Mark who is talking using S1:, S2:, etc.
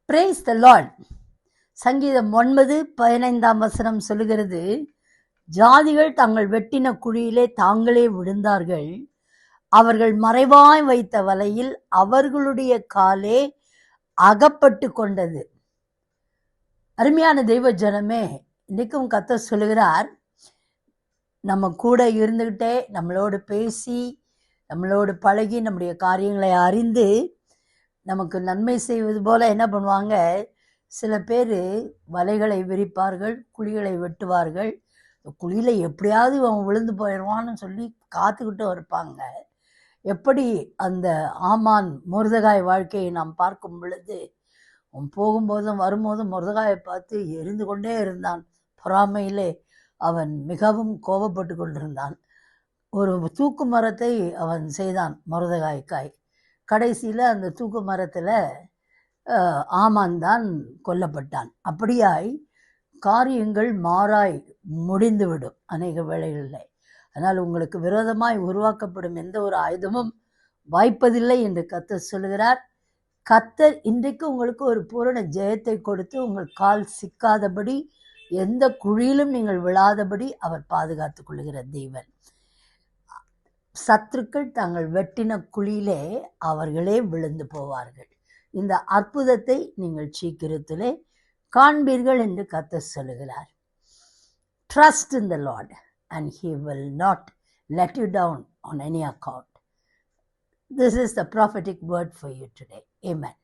S1: Praise the Lord. சங்கீதம் 9:15 சொல்லுகிறது, ஜாதிகள் தங்கள் வெட்டின குழியிலே தாங்களே விழுந்தார்கள், அவர்கள் மறைவாய் வைத்த வலையில் அவர்களுடைய காலே அகப்பட்டு கொண்டது. அருமையான தெய்வ ஜனமே, இன்னைக்கும் கர்த்தர் சொல்லுகிறார், நம்ம கூட இருந்துகிட்டே நம்மளோடு பேசி நம்மளோடு பழகி நம்முடைய காரியங்களை அறிந்து நமக்கு நன்மை செய்வது போல என்ன பண்ணுவாங்க, சில பேர் வலைகளை விரிப்பார்கள், குழிகளை வெட்டுவார்கள். குழியில் எப்படியாவது அவன் விழுந்து போயிடுவான்னு சொல்லி காத்துக்கிட்டு இருப்பாங்க. எப்படி அந்த ஆமான் மொர்தெகாய் வாழ்க்கையை நாம் பார்க்கும் பொழுது, அவன் போகும்போதும் வரும்போதும் மொர்தெகாயை பார்த்து எரிந்து கொண்டே இருந்தான். பொறாமையிலே அவன் மிகவும் கோபப்பட்டு கொண்டிருந்தான். ஒரு தூக்கு மரத்தை அவன் செய்தான் மொர்தெகாய்க்காய். கடைசியில் அந்த தூக்கு மரத்தில் ஆமான் தான் கொல்லப்பட்டான். அப்படியாய் காரியங்கள் மாறாய் முடிந்துவிடும் அநேக வேளைகளில். அதனால் உங்களுக்கு விரோதமாய் உருவாக்கப்படும் எந்த ஒரு ஆயுதமும் வாய்ப்பதில்லை என்று கர்த்தர் சொல்லுகிறார். கர்த்தர் இன்றைக்கு உங்களுக்கு ஒரு பூரண ஜெயத்தை கொடுத்து உங்கள் கால் சிக்காதபடி, எந்த குழியிலும் நீங்கள் விழாதபடி அவர் பாதுகாத்து கொள்ளுகிற தேவன். சத்துருக்கள் தாங்கள் வெட்டின குழியிலே அவர்களே விழுந்து போவார்கள். இந்த அற்புதத்தை நீங்கள் சீக்கிரத்திலே காண்பீர்கள் என்று கர்த்தர் சொல்லுகிறார். Trust in the Lord and he will not let you down on any account. This is the prophetic word for you today. Amen.